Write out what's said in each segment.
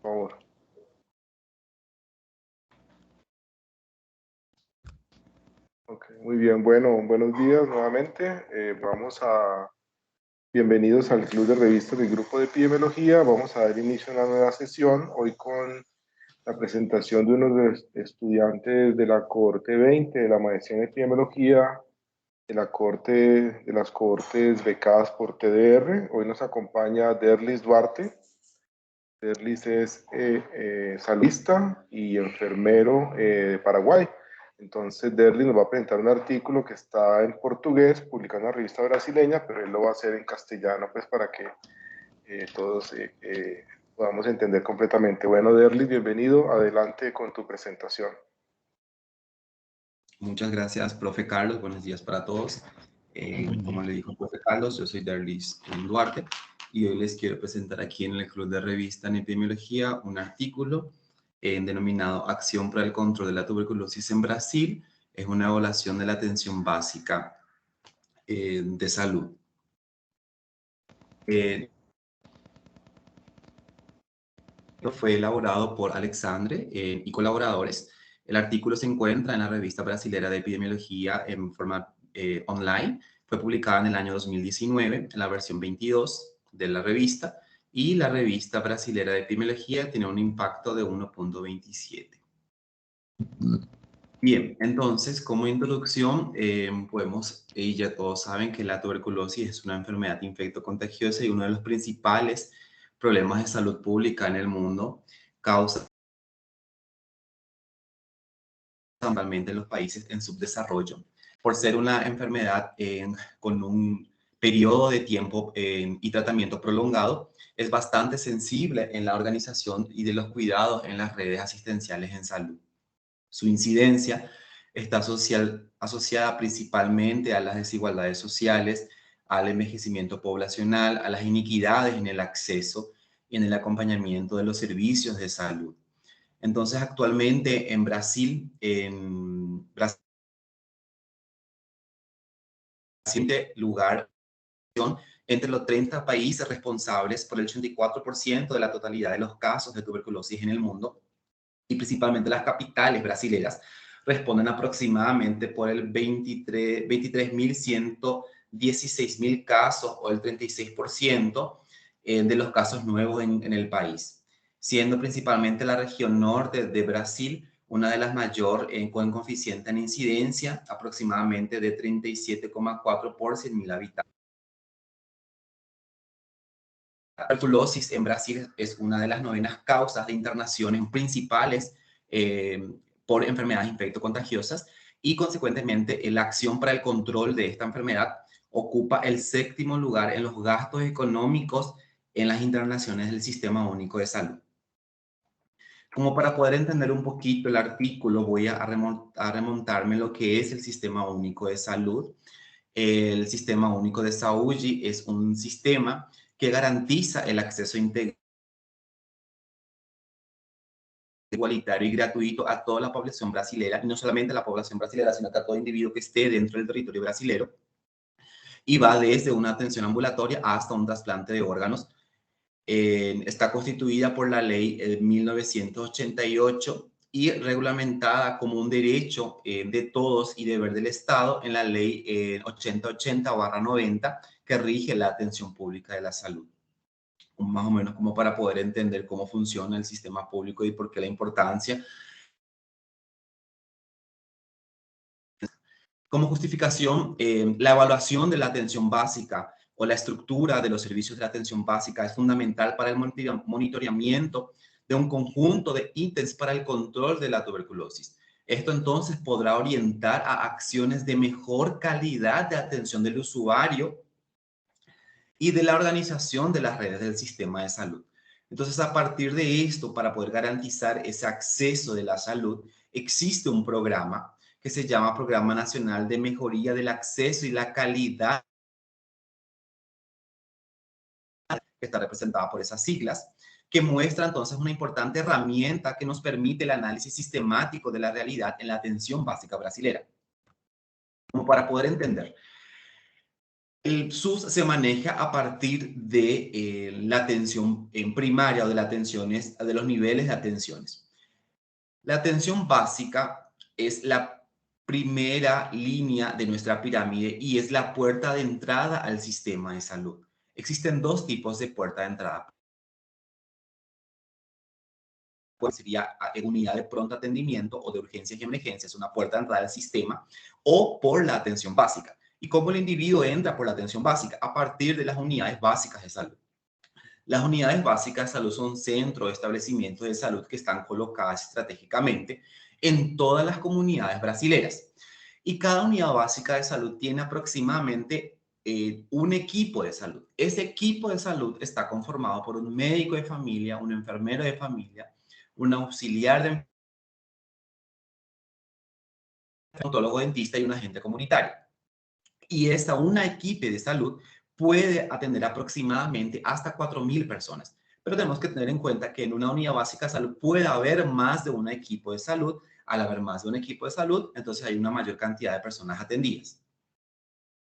Por favor. Ok, muy bien, bueno, buenos días nuevamente. Bienvenidos al Club de Revistas del Grupo de Epidemiología. Vamos a dar inicio a una nueva sesión, hoy con la presentación de unos estudiantes de la cohorte 20 de la maestría en epidemiología, de las cohortes becadas por TDR. Hoy nos acompaña Derlis Duarte. Derlis es salista y enfermero de Paraguay. Entonces, Derlis nos va a presentar un artículo que está en portugués, publicado en una revista brasileña, pero él lo va a hacer en castellano, pues para que todos podamos entender completamente. Bueno, Derlis, bienvenido. Adelante con tu presentación. Muchas gracias, profe Carlos. Buenos días para todos. Como le dijo el profe Carlos, yo soy Derlis Duarte y hoy les quiero presentar aquí en el Club de Revista en Epidemiología un artículo denominado Acción para el control de la tuberculosis en Brasil. Es una evaluación de la atención básica de salud. Fue elaborado por Alexandre y colaboradores. El artículo se encuentra en la revista brasilera de epidemiología en forma online. Fue publicada en el año 2019, en la versión 22 de la revista, y la revista brasilera de epidemiología tiene un impacto de 1.27. Bien, entonces, como introducción, ya todos saben que la tuberculosis es una enfermedad infectocontagiosa y uno de los principales problemas de salud pública en el mundo. Causa principalmente en los países en subdesarrollo, por ser una enfermedad con un periodo de tiempo y tratamiento prolongado, es bastante sensible en la organización y de los cuidados en las redes asistenciales en salud. Su incidencia está asociada principalmente a las desigualdades sociales, al envejecimiento poblacional, a las iniquidades en el acceso y en el acompañamiento de los servicios de salud. Entonces, actualmente en Brasil, lugar entre los 30 países responsables por el 84% de la totalidad de los casos de tuberculosis en el mundo, y principalmente las capitales brasileras responden aproximadamente por el 23.116.000 casos o el 36% de los casos nuevos en el país, siendo principalmente la región norte de Brasil una de las mayores con coeficiente en incidencia aproximadamente de 37,4 por 100.000 habitantes. La tuberculosis en Brasil es una de las novenas causas de internaciones principales por enfermedades infectocontagiosas y, consecuentemente, la acción para el control de esta enfermedad ocupa el 7º lugar en los gastos económicos en las internaciones del Sistema Único de Salud. Como para poder entender un poquito el artículo, voy a remontarme lo que es el Sistema Único de Salud. El Sistema Único de Salud es un sistema que garantiza el acceso integral, igualitario y gratuito a toda la población brasilera, y no solamente a la población brasilera, sino a todo individuo que esté dentro del territorio brasilero, y va desde una atención ambulatoria hasta un trasplante de órganos. Está constituida por la ley 1988 y reglamentada como un derecho de todos y deber del Estado en la ley 8080/90 que rige la atención pública de la salud. Más o menos como para poder entender cómo funciona el sistema público y por qué la importancia. Como justificación, la evaluación de la atención básica o la estructura de los servicios de la atención básica es fundamental para el monitoreamiento de un conjunto de ítems para el control de la tuberculosis. Esto entonces podrá orientar a acciones de mejor calidad de atención del usuario y de la organización de las redes del sistema de salud. Entonces, a partir de esto, para poder garantizar ese acceso de la salud, existe un programa que se llama Programa Nacional de Mejoría del Acceso y la Calidad, que está representada por esas siglas, que muestra entonces una importante herramienta que nos permite el análisis sistemático de la realidad en la atención básica brasilera. Como para poder entender, El SUS se maneja a partir de la atención en primaria o de, de los niveles de atenciones. La atención básica es la primera línea de nuestra pirámide y es la puerta de entrada al sistema de salud. Existen dos tipos de puerta de entrada. Pues sería unidad de pronto atendimiento o de urgencias y emergencias, una puerta de entrada al sistema, o por la atención básica. ¿Y cómo el individuo entra por la atención básica? A partir de las unidades básicas de salud. Las unidades básicas de salud son centros de establecimientos de salud que están colocadas estratégicamente en todas las comunidades brasileras. Y cada unidad básica de salud tiene aproximadamente un equipo de salud. Ese equipo de salud está conformado por un médico de familia, un enfermero de familia, un auxiliar de odontólogo dentista y un agente comunitario. Y una equipo de salud puede atender aproximadamente hasta 4.000 personas. Pero tenemos que tener en cuenta que en una unidad básica de salud puede haber más de un equipo de salud. Al haber más de un equipo de salud, entonces hay una mayor cantidad de personas atendidas.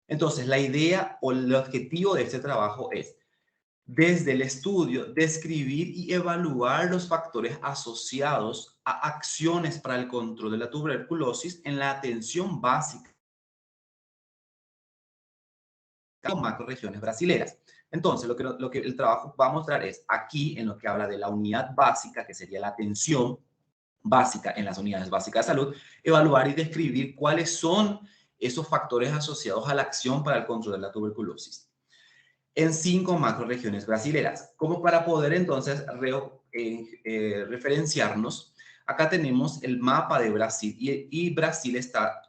Entonces, la idea o el objetivo de este trabajo es, desde el estudio, describir y evaluar los factores asociados a acciones para el control de la tuberculosis en la atención básica o macroregiones brasileras. Entonces, lo que el trabajo va a mostrar es aquí, en lo que habla de la unidad básica, que sería la atención básica en las unidades básicas de salud, evaluar y describir cuáles son esos factores asociados a la acción para el control de la tuberculosis en 5 macroregiones brasileras. Como para poder entonces referenciarnos, acá tenemos el mapa de Brasil y Brasil está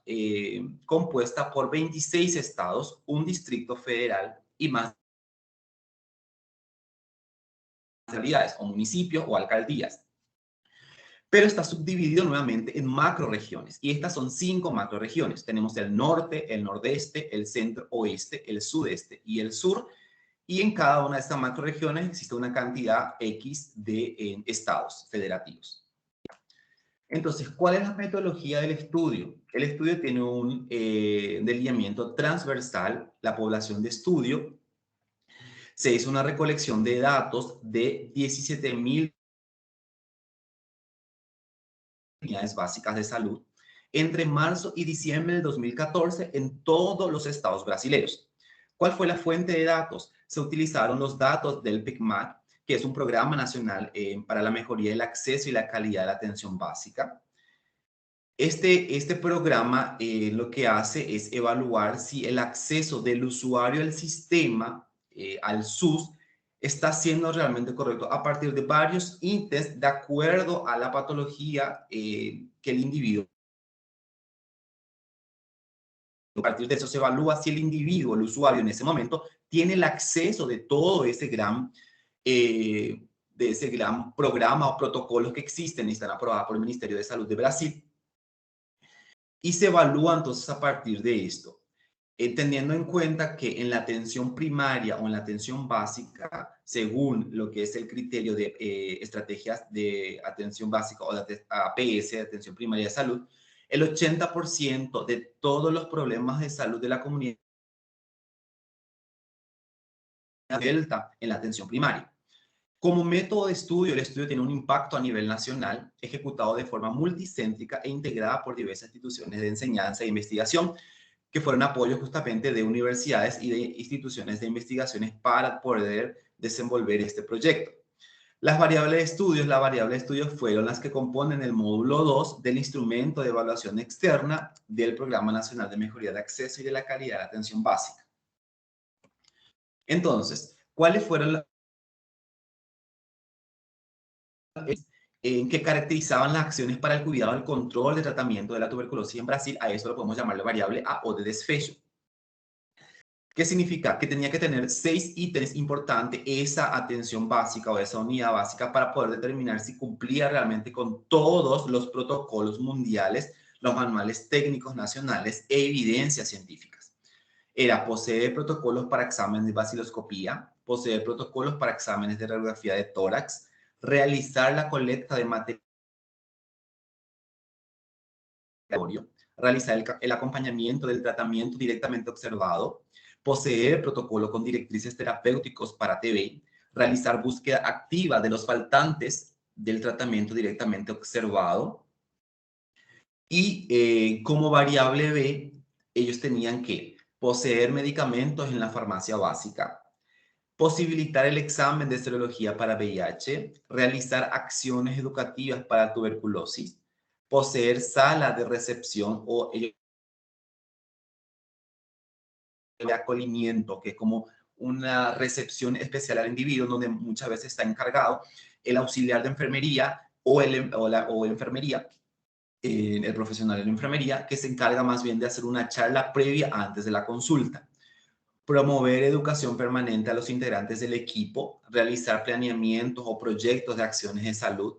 compuesta por 26 estados, un distrito federal y más localidades o municipios o alcaldías. Pero está subdividido nuevamente en macroregiones y estas son 5 macroregiones. Tenemos el norte, el nordeste, el centro oeste, el sudeste y el sur. Y en cada una de estas macroregiones existe una cantidad X de estados federativos. Entonces, ¿cuál es la metodología del estudio? El estudio tiene un delineamiento transversal, la población de estudio. Se hizo una recolección de datos de 17.000 unidades básicas de salud entre marzo y diciembre de 2014 en todos los estados brasileños. ¿Cuál fue la fuente de datos? Se utilizaron los datos del PICMAT, que es un programa nacional para la mejoría del acceso y la calidad de la atención básica. Este programa lo que hace es evaluar si el acceso del usuario al sistema, al SUS, está siendo realmente correcto a partir de varios índices de acuerdo a la patología que el individuo. A partir de eso se evalúa si el individuo, el usuario en ese momento, tiene el acceso de todo ese gran programa o protocolos que existen y están aprobados por el Ministerio de Salud de Brasil. Y se evalúa entonces a partir de esto, teniendo en cuenta que en la atención primaria o en la atención básica, según lo que es el criterio de estrategias de atención básica o de APS, de atención primaria de salud, el 80% de todos los problemas de salud de la comunidad delta en la atención primaria. Como método de estudio, el estudio tiene un impacto a nivel nacional, ejecutado de forma multicéntrica e integrada por diversas instituciones de enseñanza e investigación, que fueron apoyo justamente de universidades y de instituciones de investigaciones para poder desenvolver este proyecto. Las variables de estudios, la variable de estudios fueron las que componen el módulo 2 del instrumento de evaluación externa del Programa Nacional de Mejoría de Acceso y de la Calidad de la Atención Básica. Entonces, ¿cuáles fueron las que caracterizaban las acciones para el cuidado, el control, de tratamiento de la tuberculosis en Brasil? A eso lo podemos llamar la variable A o de desfecho. ¿Qué significa? Que tenía que tener 6 ítems importantes esa atención básica o esa unidad básica para poder determinar si cumplía realmente con todos los protocolos mundiales, los manuales técnicos nacionales e evidencias científicas. Era poseer protocolos para exámenes de baciloscopía, poseer protocolos para exámenes de radiografía de tórax, realizar la colecta de material, realizar el acompañamiento del tratamiento directamente observado, poseer protocolo con directrices terapéuticos para TB, realizar búsqueda activa de los faltantes del tratamiento directamente observado. Y como variable B, ellos tenían que poseer medicamentos en la farmacia básica, posibilitar el examen de serología para VIH, realizar acciones educativas para tuberculosis, poseer sala de recepción o de acolimiento, que es como una recepción especial al individuo, donde muchas veces está encargado el auxiliar de enfermería o enfermería, el profesional de la enfermería, que se encarga más bien de hacer una charla previa antes de la consulta. Promover educación permanente a los integrantes del equipo, realizar planeamientos o proyectos de acciones de salud,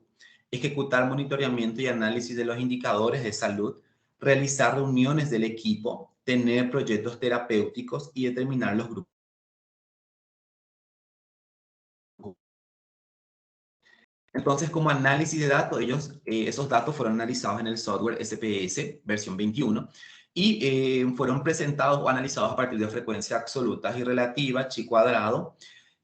ejecutar monitoreamiento y análisis de los indicadores de salud, realizar reuniones del equipo, tener proyectos terapéuticos y determinar los grupos. Entonces, como análisis de datos, esos datos fueron analizados en el software SPS versión 21 y fueron presentados o analizados a partir de frecuencias absolutas y relativas, chi cuadrado,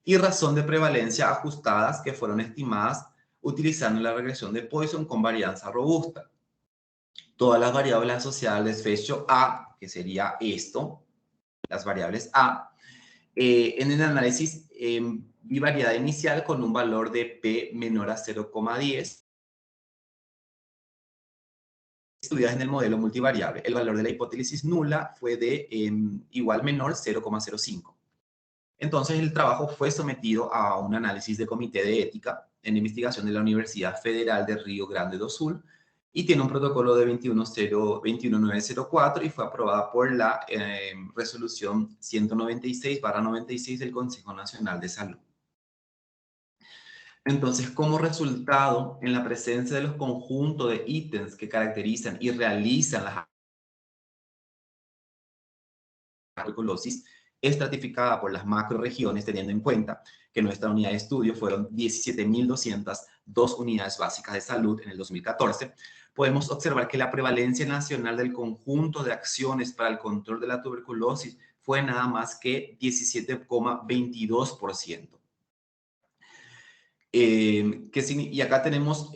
y razón de prevalencia ajustadas que fueron estimadas utilizando la regresión de Poisson con varianza robusta. Todas las variables asociadas al desfecho A, que sería esto, las variables A, en el análisis bivariedad inicial con un valor de P menor a 0,10, estudiadas en el modelo multivariable. El valor de la hipótesis nula fue de igual menor 0,05. Entonces, el trabajo fue sometido a un análisis de comité de ética en investigación de la Universidad Federal de Río Grande do Sul y tiene un protocolo de 21904 y fue aprobada por la resolución 196/96 del Consejo Nacional de Salud. Entonces, como resultado, en la presencia de los conjuntos de ítems que caracterizan y realizan la tuberculosis estratificada por las macroregiones, teniendo en cuenta que nuestra unidad de estudio fueron 17.202 unidades básicas de salud en el 2014, podemos observar que la prevalencia nacional del conjunto de acciones para el control de la tuberculosis fue nada más que 17,22%. Y acá tenemos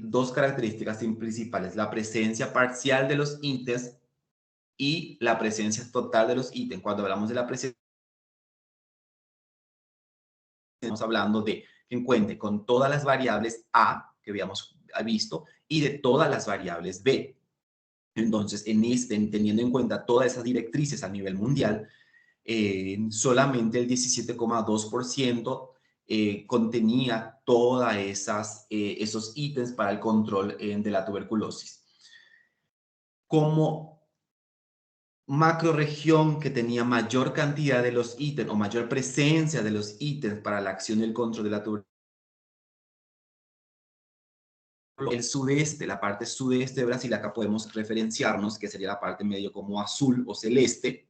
dos características principales: la presencia parcial de los ítems y la presencia total de los ítems. Cuando hablamos de la presencia, estamos hablando de que cuente con todas las variables A que habíamos visto y de todas las variables B. Entonces, teniendo en cuenta todas esas directrices a nivel mundial, solamente el 17,2% contenía todas esos ítems para el control de la tuberculosis. Como macroregión que tenía mayor cantidad de los ítems o mayor presencia de los ítems para la acción y el control de la tuberculosis, el sudeste, la parte sudeste de Brasil, acá podemos referenciarnos, que sería la parte medio como azul o celeste,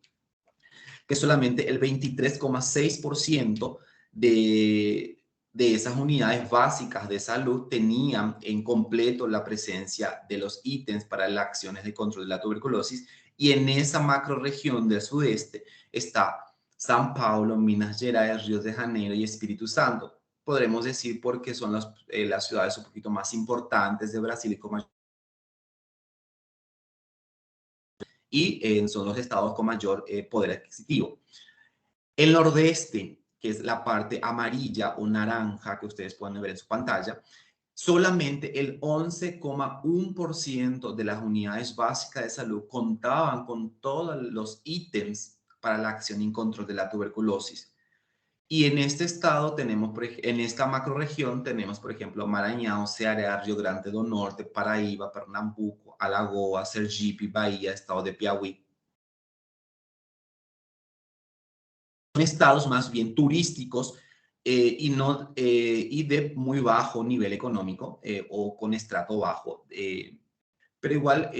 que solamente el 23,6% de esas unidades básicas de salud tenían en completo la presencia de los ítems para las acciones de control de la tuberculosis, y en esa macroregión del sudeste está São Paulo, Minas Gerais, Río de Janeiro y Espíritu Santo. Podremos decir porque son las ciudades un poquito más importantes de Brasil y son los estados con mayor poder adquisitivo. El nordeste, que es la parte amarilla o naranja que ustedes pueden ver en su pantalla, solamente el 11,1% de las unidades básicas de salud contaban con todos los ítems para la acción y control de la tuberculosis. Y en este estado tenemos, en esta macroregión tenemos, por ejemplo, Maranhão, Ceará, Rio Grande do Norte, Paraíba, Pernambuco, Alagoas, Sergipe, Bahía, estado de Piauí. Son estados más bien turísticos y de muy bajo nivel económico o con estrato bajo. Pero igual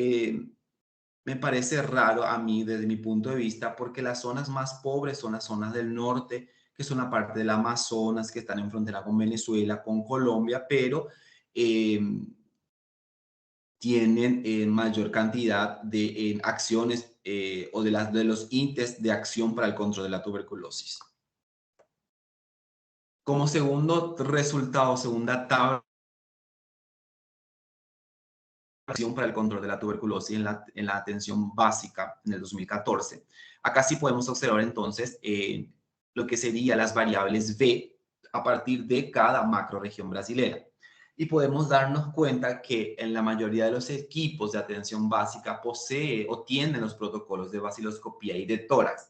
me parece raro a mí desde mi punto de vista, porque las zonas más pobres son las zonas del norte, que son la parte del Amazonas, que están en frontera con Venezuela, con Colombia, pero tienen mayor cantidad de acciones o de los índices de acción para el control de la tuberculosis. Como segundo resultado, segunda tabla para el control de la tuberculosis en la atención básica en el 2014. Acá sí podemos observar entonces lo que serían las variables V a partir de cada macrorregión brasilera. Y podemos darnos cuenta que en la mayoría de los equipos de atención básica posee o tienen los protocolos de vaciloscopía y de tórax.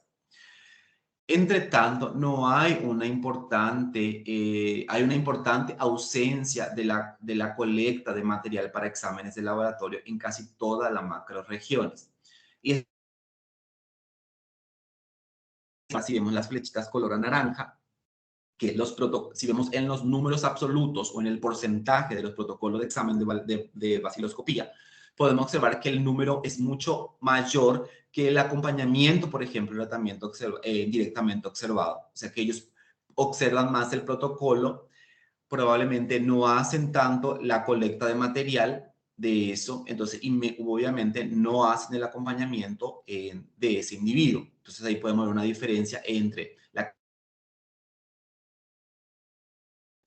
Entre tanto, no hay una importante ausencia de la colecta de material para exámenes de laboratorio en casi todas las macrorregiones. Y si vemos las flechitas color naranja, que si vemos en los números absolutos o en el porcentaje de los protocolos de examen de vaciloscopía, podemos observar que el número es mucho mayor que el acompañamiento, por ejemplo, el tratamiento directamente observado. O sea, que ellos observan más el protocolo, probablemente no hacen tanto la colecta de material de eso, entonces obviamente no hacen el acompañamiento de ese individuo. Entonces ahí podemos ver una diferencia entre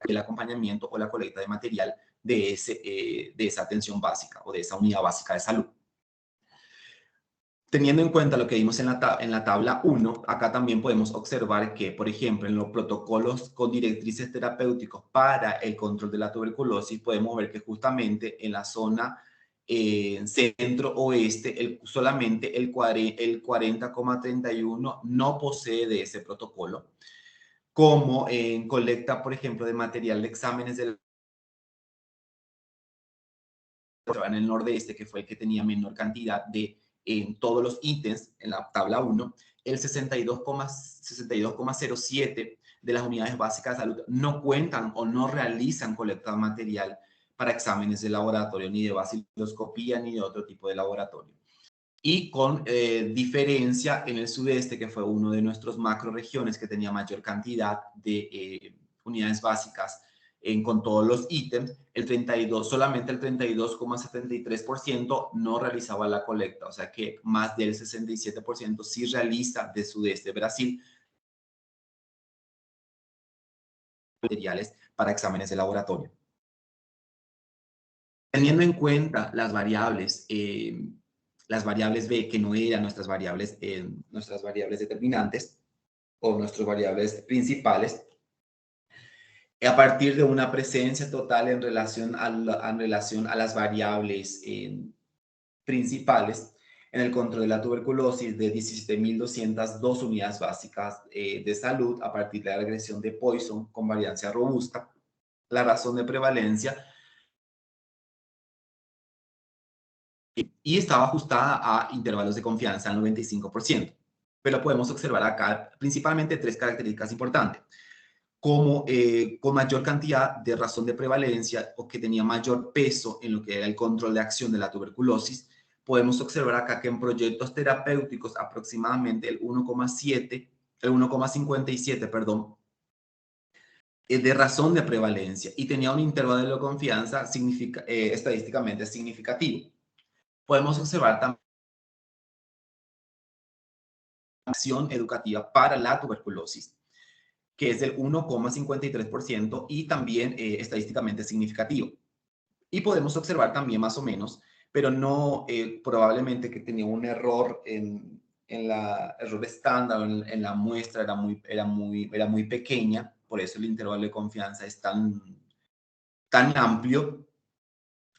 el acompañamiento o la colecta de material de esa atención básica o de esa unidad básica de salud. Teniendo en cuenta lo que vimos en la tabla 1, acá también podemos observar que, por ejemplo, en los protocolos con directrices terapéuticos para el control de la tuberculosis, podemos ver que justamente en la zona centro-oeste, solamente el 40,31 no posee de ese protocolo, como en colecta, por ejemplo, de material de exámenes en el nordeste, que fue el que tenía menor cantidad en todos los ítems, en la tabla 1, el 62,07 de las unidades básicas de salud no cuentan o no realizan colecta de material para exámenes de laboratorio, ni de vaciloscopía, ni de otro tipo de laboratorio. Y con diferencia en el sudeste, que fue uno de nuestros macrorregiones que tenía mayor cantidad de unidades básicas con todos los ítems, solamente el 32,73% no realizaba la colecta, o sea que más del 67% sí realiza de sudeste de Brasil materiales para exámenes de laboratorio. Teniendo en cuenta las variables B, que no eran nuestras variables determinantes o nuestras variables principales, a partir de una presencia total en relación a las variables principales en el control de la tuberculosis de 17.202 unidades básicas de salud a partir de la regresión de Poisson con variancia robusta, la razón de prevalencia y estaba ajustada a intervalos de confianza al 95%. Pero podemos observar acá principalmente tres características importantes, como con mayor cantidad de razón de prevalencia o que tenía mayor peso en lo que era el control de acción de la tuberculosis. Podemos observar acá que en proyectos terapéuticos aproximadamente el 1,57, perdón, de razón de prevalencia y tenía un intervalo de confianza estadísticamente significativo. Podemos observar también acción educativa para la tuberculosis, que es del 1,53% y también estadísticamente significativo. Y podemos observar también más o menos, pero no probablemente que tenía un error en la error estándar en la muestra era muy pequeña, por eso el intervalo de confianza es tan amplio,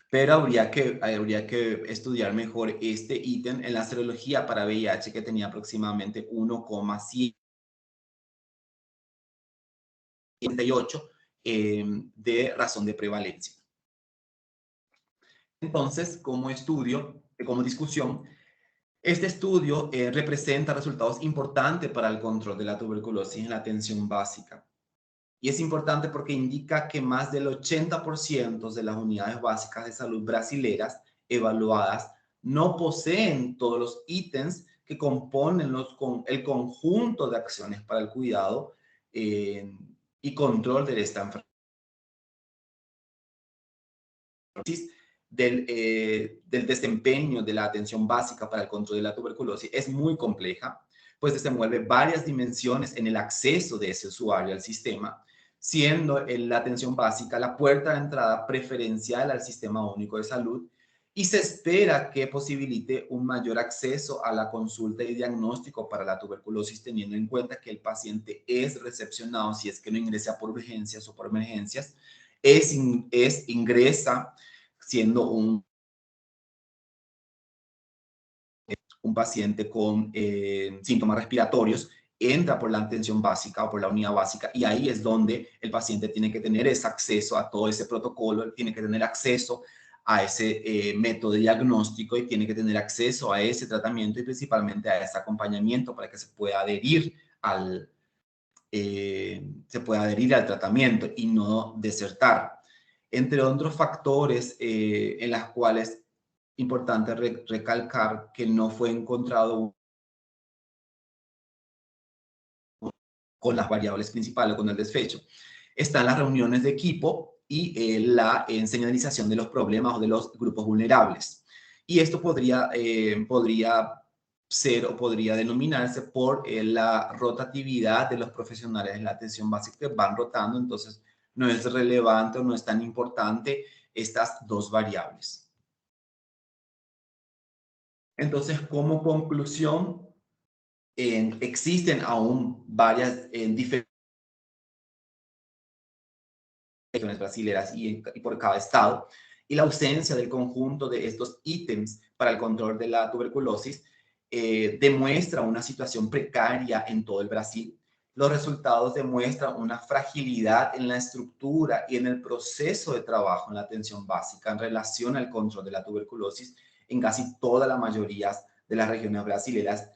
pero habría que estudiar mejor este ítem en la serología para VIH, que tenía aproximadamente 1,78 de razón de prevalencia. Entonces, como discusión, este estudio representa resultados importantes para el control de la tuberculosis en la atención básica. Y es importante porque indica que más del 80% de las unidades básicas de salud brasileras evaluadas no poseen todos los ítems que componen el conjunto de acciones para el cuidado y control de esta enfermedad. del desempeño de la atención básica para el control de la tuberculosis es muy compleja, pues desenvuelve varias dimensiones en el acceso de ese usuario al sistema, siendo la atención básica la puerta de entrada preferencial al Sistema Único de Salud, y se espera que posibilite un mayor acceso a la consulta y diagnóstico para la tuberculosis, teniendo en cuenta que el paciente es recepcionado, si es que no ingresa por urgencias o por emergencias, ingresa siendo un paciente con síntomas respiratorios, entra por la atención básica o por la unidad básica, y ahí es donde el paciente tiene que tener ese acceso a todo ese protocolo, tiene que tener acceso a ese método de diagnóstico, y tiene que tener acceso a ese tratamiento y principalmente a ese acompañamiento para que se pueda adherir al tratamiento y no desertar. Entre otros factores en las cuales importante recalcar que no fue encontrado con las variables principales, con el desfecho. Están las reuniones de equipo y la señalización de los problemas o de los grupos vulnerables. Y esto podría ser o podría denominarse por la rotatividad de los profesionales en la atención básica, que van rotando. Entonces no es relevante o no es tan importante estas dos variables. Entonces, como conclusión, existen aún varias diferentes regiones brasileras y por cada estado, y la ausencia del conjunto de estos ítems para el control de la tuberculosis demuestra una situación precaria en todo el Brasil. Los resultados demuestran una fragilidad en la estructura y en el proceso de trabajo en la atención básica en relación al control de la tuberculosis en casi toda la mayoría de las regiones brasileras,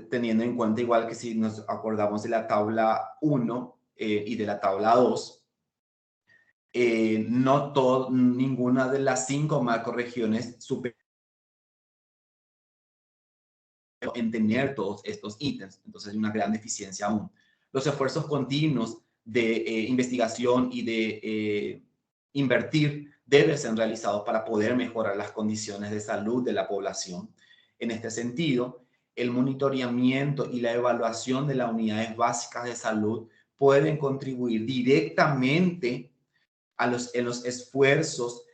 teniendo en cuenta, igual que si nos acordamos de la tabla 1 y de la tabla 2, ninguna de las 5 macroregiones supera en tener todos estos ítems. Entonces hay una gran deficiencia aún. Los esfuerzos continuos de investigación y de invertir deben ser realizados para poder mejorar las condiciones de salud de la población. En este sentido, el monitoreamiento y la evaluación de las unidades básicas de salud pueden contribuir directamente en los esfuerzos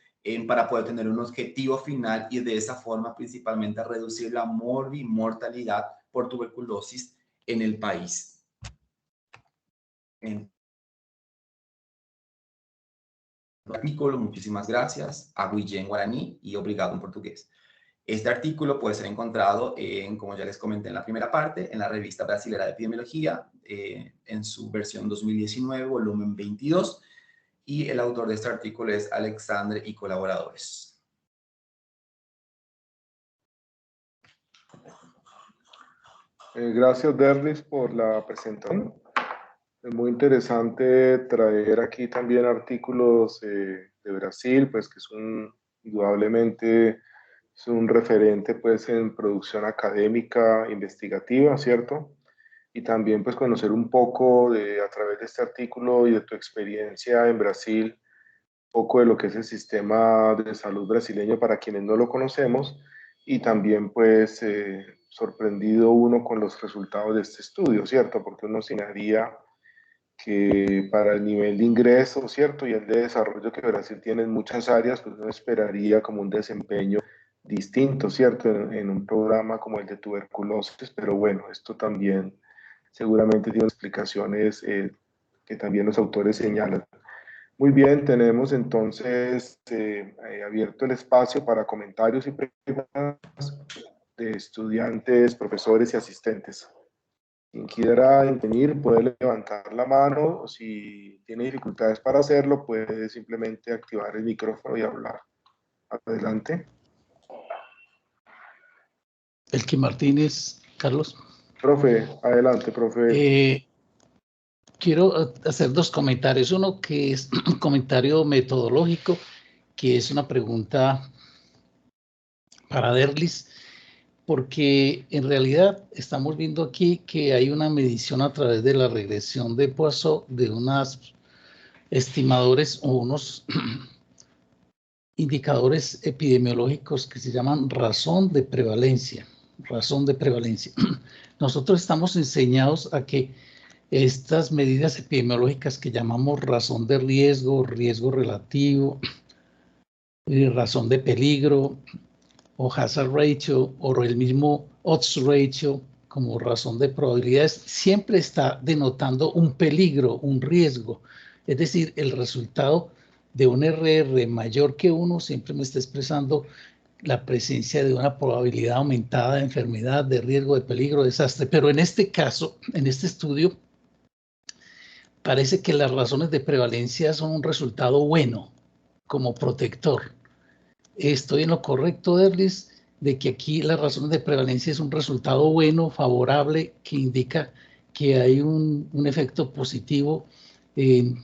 para poder tener un objetivo final, y de esa forma principalmente reducir la mortalidad por tuberculosis en el país. Artículo, muchísimas gracias, aguillé en guaraní y obrigado en portugués. Este artículo puede ser encontrado, como ya les comenté en la primera parte, en la Revista Brasilera de Epidemiología, en su versión 2019, volumen 22, y el autor de este artículo es Alexandre y colaboradores. Gracias, Derlis, por la presentación. Es muy interesante traer aquí también artículos de Brasil, pues que es indudablemente es un referente pues en producción académica, investigativa, ¿cierto? Y también pues conocer un poco a través de este artículo y de tu experiencia en Brasil, un poco de lo que es el sistema de salud brasileño para quienes no lo conocemos, y también pues sorprendido uno con los resultados de este estudio, ¿cierto? Porque uno se imaginaría que para el nivel de ingreso, ¿cierto? Y el de desarrollo que Brasil tiene en muchas áreas, pues uno esperaría como un desempeño distinto, ¿cierto? En un programa como el de tuberculosis, pero bueno, esto también seguramente tiene explicaciones que también los autores señalan. Muy bien, tenemos entonces abierto el espacio para comentarios y preguntas de estudiantes, profesores y asistentes. Quien quiera intervenir puede levantar la mano, o si tiene dificultades para hacerlo, puede simplemente activar el micrófono y hablar. Adelante. Elqui Martínez, Carlos. Profe, adelante, profe. Quiero hacer dos comentarios. Uno que es un comentario metodológico, que es una pregunta para Derlis, porque en realidad estamos viendo aquí que hay una medición a través de la regresión de Poisson de unos estimadores o unos indicadores epidemiológicos que se llaman razón de prevalencia. Razón de prevalencia. Nosotros estamos enseñados a que estas medidas epidemiológicas que llamamos razón de riesgo, riesgo relativo, razón de peligro, o hazard ratio, o el mismo odds ratio, como razón de probabilidades, siempre está denotando un peligro, un riesgo. Es decir, el resultado de un RR mayor que 1 siempre me está expresando la presencia de una probabilidad aumentada de enfermedad, de riesgo, de peligro, de desastre. Pero en este caso, en este estudio, parece que las razones de prevalencia son un resultado bueno como protector. ¿Estoy en lo correcto, Derlis? De que aquí las razones de prevalencia es un resultado bueno, favorable, que indica que hay un efecto positivo en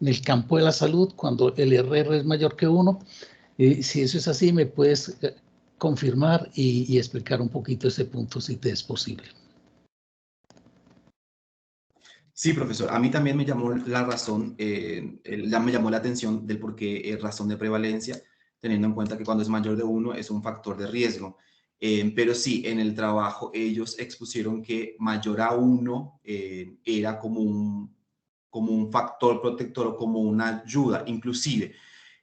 el campo de la salud cuando el RR es mayor que 1. Si eso es así, me puedes confirmar y explicar un poquito ese punto, si te es posible. Sí, profesor. A mí también me llamó la razón, me llamó la atención del por qué es razón de prevalencia, teniendo en cuenta que cuando es mayor de 1 es un factor de riesgo. Pero sí, en el trabajo ellos expusieron que mayor a 1 era como un factor protector o como una ayuda. Inclusive,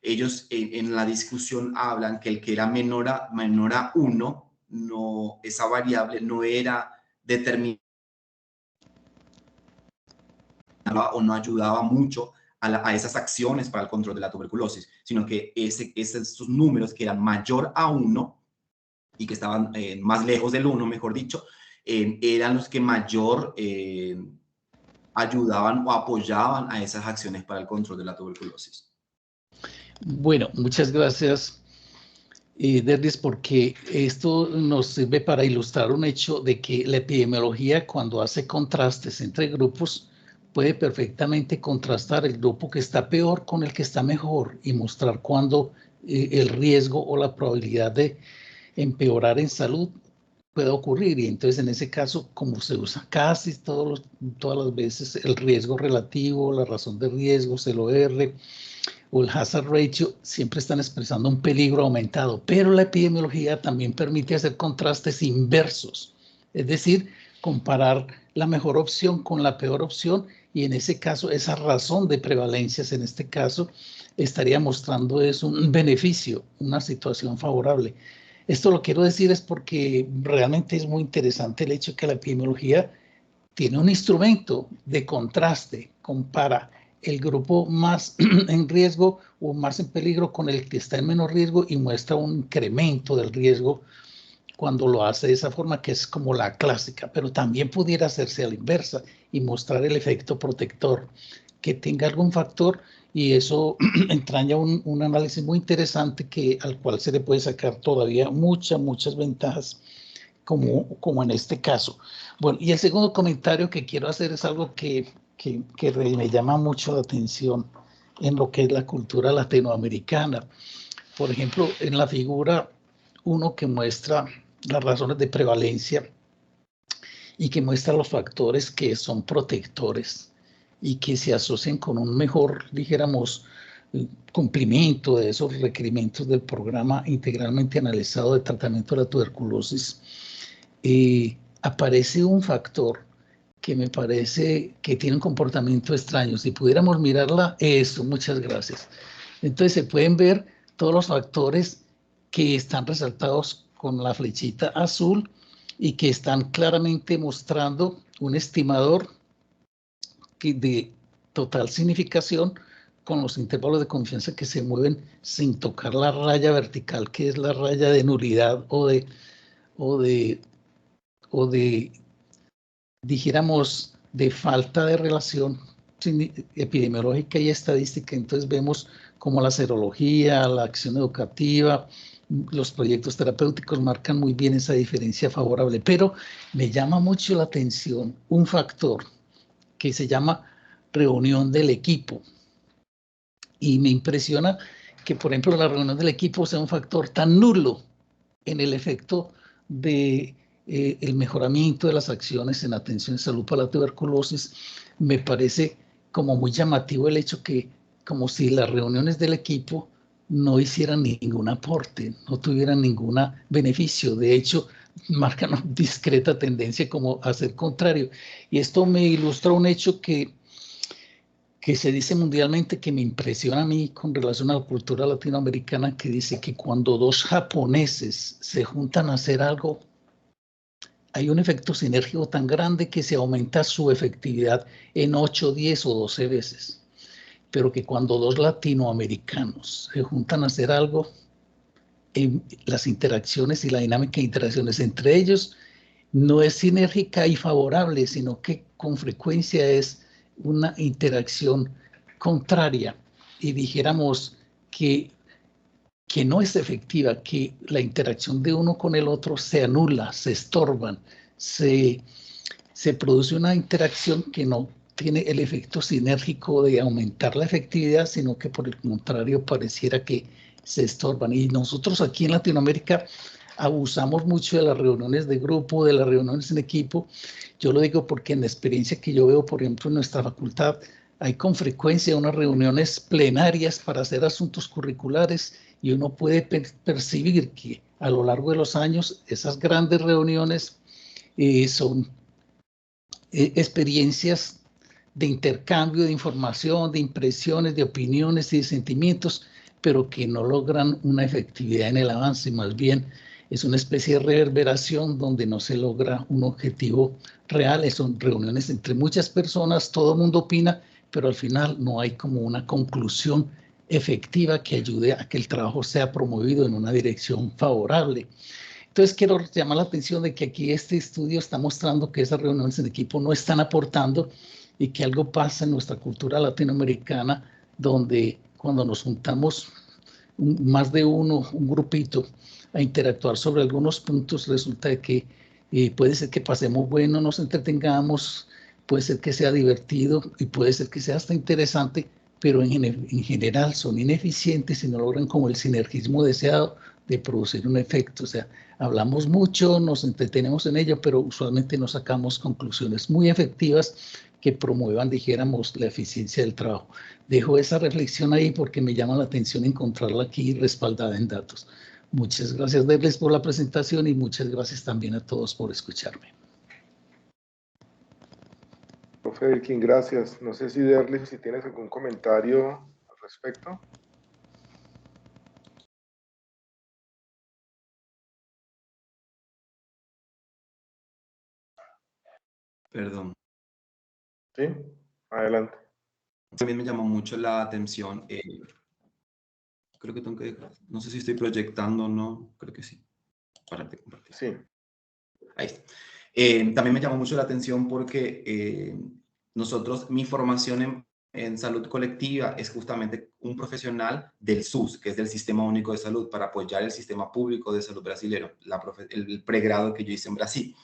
ellos en la discusión hablan que el que era menor a 1, no, esa variable no era determinada o no ayudaba mucho a esas acciones para el control de la tuberculosis, sino que esos números que eran mayor a 1 y que estaban más lejos del 1, mejor dicho, eran los que mayor ayudaban o apoyaban a esas acciones para el control de la tuberculosis. Bueno, muchas gracias, Derlis, porque esto nos sirve para ilustrar un hecho de que la epidemiología, cuando hace contrastes entre grupos, puede perfectamente contrastar el grupo que está peor con el que está mejor y mostrar cuándo el riesgo o la probabilidad de empeorar en salud puede ocurrir. Y entonces, en ese caso, como se usa casi todas las veces el riesgo relativo, la razón de riesgos, el OR o el hazard ratio, siempre están expresando un peligro aumentado. Pero la epidemiología también permite hacer contrastes inversos, es decir, comparar la mejor opción con la peor opción, y en ese caso, esa razón de prevalencias, en este caso, estaría mostrando es un beneficio, una situación favorable. Esto lo quiero decir es porque realmente es muy interesante el hecho que la epidemiología tiene un instrumento de contraste, compara el grupo más en riesgo o más en peligro con el que está en menos riesgo y muestra un incremento del riesgo cuando lo hace de esa forma, que es como la clásica, pero también pudiera hacerse a la inversa y mostrar el efecto protector, que tenga algún factor, y eso entraña un análisis muy interesante al cual se le puede sacar todavía muchas ventajas, como en este caso. Bueno, y el segundo comentario que quiero hacer es algo que me llama mucho la atención en lo que es la cultura latinoamericana. Por ejemplo, en la figura 1 que muestra las razones de prevalencia y que muestra los factores que son protectores y que se asocian con un mejor, dijéramos, cumplimiento de esos requerimientos del programa integralmente analizado de tratamiento de la tuberculosis, aparece un factor que me parece que tiene un comportamiento extraño. Si pudiéramos mirarla, eso, muchas gracias. Entonces se pueden ver todos los factores que están resaltados con la flechita azul y que están claramente mostrando un estimador de total significación con los intervalos de confianza que se mueven sin tocar la raya vertical, que es la raya de nulidad o de dijéramos, de falta de relación epidemiológica y estadística. Entonces vemos como la serología, la acción educativa, los proyectos terapéuticos marcan muy bien esa diferencia favorable, pero me llama mucho la atención un factor que se llama reunión del equipo, y me impresiona que, por ejemplo, la reunión del equipo sea un factor tan nulo en el efecto de el mejoramiento de las acciones en atención de salud para la tuberculosis. Me parece como muy llamativo el hecho que como si las reuniones del equipo no hicieran ningún aporte, no tuvieran ningún beneficio. De hecho, marcan una discreta tendencia como a ser contrario. Y esto me ilustra un hecho que se dice mundialmente, que me impresiona a mí con relación a la cultura latinoamericana, que dice que cuando dos japoneses se juntan a hacer algo, hay un efecto sinérgico tan grande que se aumenta su efectividad en 8, 10 o 12 veces. Pero que cuando dos latinoamericanos se juntan a hacer algo, las interacciones y la dinámica de interacciones entre ellos no es sinérgica y favorable, sino que con frecuencia es una interacción contraria, y dijéramos que no es efectiva, que la interacción de uno con el otro se anula, se estorban, se produce una interacción que no tiene el efecto sinérgico de aumentar la efectividad, sino que por el contrario pareciera que se estorban. Y nosotros aquí en Latinoamérica abusamos mucho de las reuniones de grupo, de las reuniones en equipo. Yo lo digo porque en la experiencia que yo veo, por ejemplo, en nuestra facultad, hay con frecuencia unas reuniones plenarias para hacer asuntos curriculares, y uno puede percibir que a lo largo de los años esas grandes reuniones son experiencias de intercambio de información, de impresiones, de opiniones y de sentimientos, pero que no logran una efectividad en el avance. Más bien es una especie de reverberación donde no se logra un objetivo real. Son reuniones entre muchas personas, todo el mundo opina, pero al final no hay como una conclusión efectiva que ayude a que el trabajo sea promovido en una dirección favorable. Entonces quiero llamar la atención de que aquí este estudio está mostrando que esas reuniones en equipo no están aportando, y que algo pasa en nuestra cultura latinoamericana, donde cuando nos juntamos más de uno, un grupito, a interactuar sobre algunos puntos, resulta de que puede ser que pasemos bueno, nos entretengamos, puede ser que sea divertido y puede ser que sea hasta interesante, pero en general son ineficientes y no logran como el sinergismo deseado de producir un efecto. O sea, hablamos mucho, nos entretenemos en ello, pero usualmente no sacamos conclusiones muy efectivas que promuevan, dijéramos, la eficiencia del trabajo. Dejo esa reflexión ahí porque me llama la atención encontrarla aquí respaldada en datos. Muchas gracias, Derlis, por la presentación, y muchas gracias también a todos por escucharme. Profe Elkin, gracias. No sé si Derlis, si tienes algún comentario al respecto. Perdón. Sí, adelante. También me llamó mucho la atención. Creo que tengo que, no sé si estoy proyectando o no, creo que sí. Párate, compartir. Sí. Ahí está. También me llamó mucho la atención porque mi formación en salud colectiva es justamente un profesional del SUS, que es del Sistema Único de Salud, para apoyar el sistema público de salud brasilero, el pregrado que yo hice en Brasil.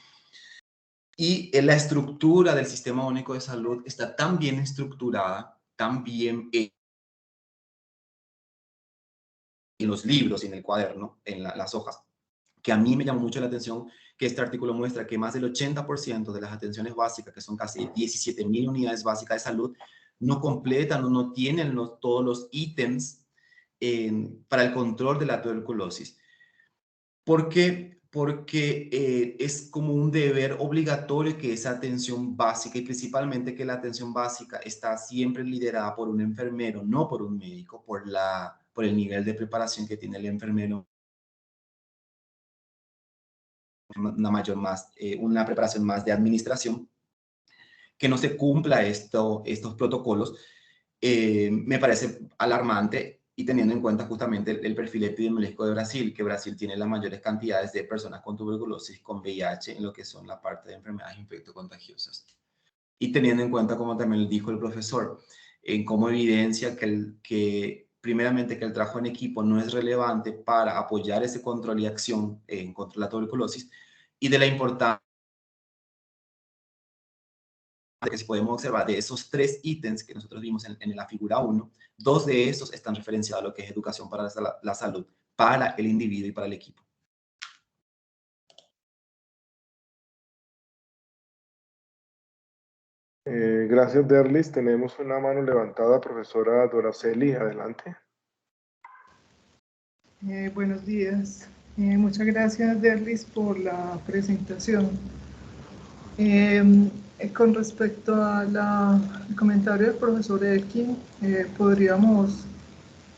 Y la estructura del Sistema Único de Salud está tan bien estructurada, tan bien en los libros y en el cuaderno, en las hojas, que a mí me llamó mucho la atención que este artículo muestra que más del 80% de las atenciones básicas, que son casi 17.000 unidades básicas de salud, no completan o no tienen todos los ítems para el control de la tuberculosis. ¿Por qué? Porque es como un deber obligatorio que esa atención básica, y principalmente que la atención básica está siempre liderada por un enfermero, no por un médico, por el nivel de preparación que tiene el enfermero, una preparación más de administración, que no se cumpla estos protocolos, me parece alarmante, y teniendo en cuenta justamente el perfil epidemiológico de Brasil, que Brasil tiene las mayores cantidades de personas con tuberculosis, con VIH, en lo que son la parte de enfermedades infectocontagiosas. Y teniendo en cuenta, como también dijo el profesor, en cómo evidencia que primeramente que el trabajo en equipo no es relevante para apoyar ese control y acción contra la tuberculosis, y de la importancia que si podemos observar de esos 3 ítems que nosotros vimos en la figura 1, 2 de estos están referenciados a lo que es educación para la salud, para el individuo y para el equipo. Gracias, Derlis. Tenemos una mano levantada, profesora Doraceli. Adelante. Buenos días. Muchas gracias, Derlis, por la presentación. Con respecto al comentario del profesor Elkin, podríamos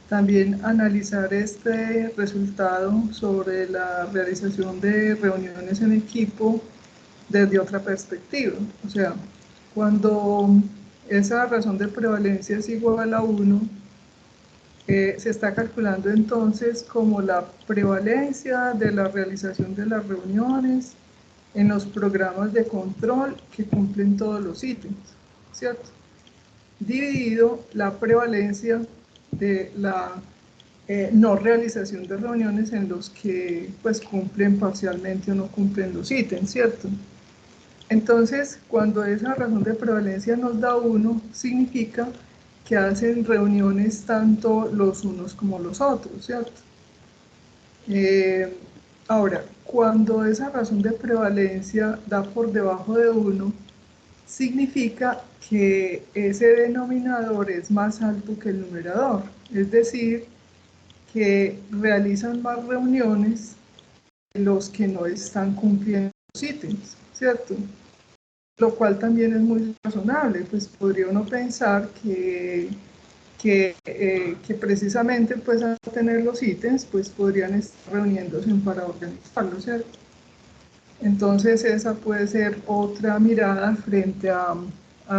también analizar este resultado sobre la realización de reuniones en equipo desde otra perspectiva. O sea, cuando esa razón de prevalencia es igual a 1, se está calculando entonces como la prevalencia de la realización de las reuniones en los programas de control que cumplen todos los ítems, ¿cierto? Dividido la prevalencia de la no realización de reuniones en los que pues cumplen parcialmente o no cumplen los ítems, ¿cierto? Entonces, cuando esa razón de prevalencia nos da 1, significa que hacen reuniones tanto los unos como los otros, ¿cierto? Ahora, cuando esa razón de prevalencia da por debajo de 1, significa que ese denominador es más alto que el numerador, es decir, que realizan más reuniones que los que no están cumpliendo los ítems, ¿cierto? Lo cual también es muy razonable, pues podría uno pensar que precisamente pues al tener los ítems pues podrían estar reuniéndose para organizarlos, ¿cierto? Entonces esa puede ser otra mirada frente a